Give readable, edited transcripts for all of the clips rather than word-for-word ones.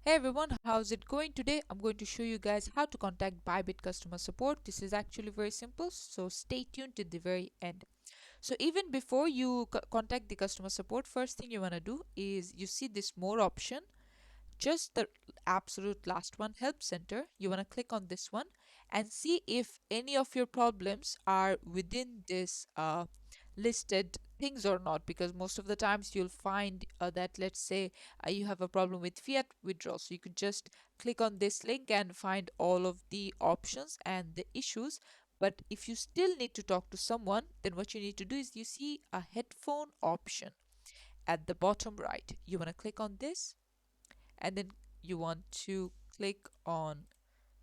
Hey everyone, how's it going today? I'm going to show you guys how to contact Bybit customer support. This is actually very simple, so stay tuned to the very end. So even before you contact the customer support, first thing you want to do is you see this more option, just the absolute last one, help center. You want to click on this one and see if any of your problems are within this listed things or not, because most of the times you'll find that, let's say, you have a problem with fiat withdrawal, so you could just click on this link and find all of the options and the issues. But if you still need to talk to someone, then what you need to do is you see a headphone option at the bottom right. You want to click on this, and then you want to click on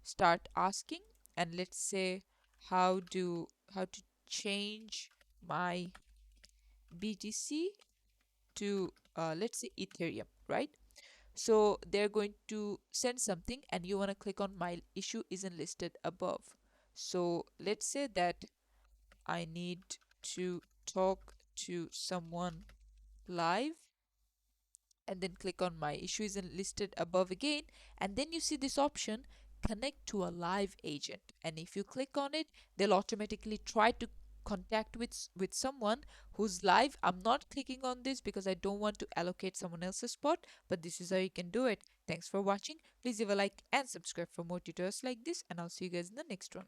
start asking, and let's say how to change my BTC to let's say Ethereum, right? So they're going to send something and you want to click on my issue isn't listed above. So let's say that I need to talk to someone live, and then click on my issue isn't listed above again, and then you see this option, connect to a live agent, and if you click on it, they'll automatically try to contact with someone who's live. I'm not clicking on this because I don't want to allocate someone else's spot, but this is how you can do it. Thanks for watching. Please leave a like and subscribe for more tutorials like this, and I'll see you guys in the next one.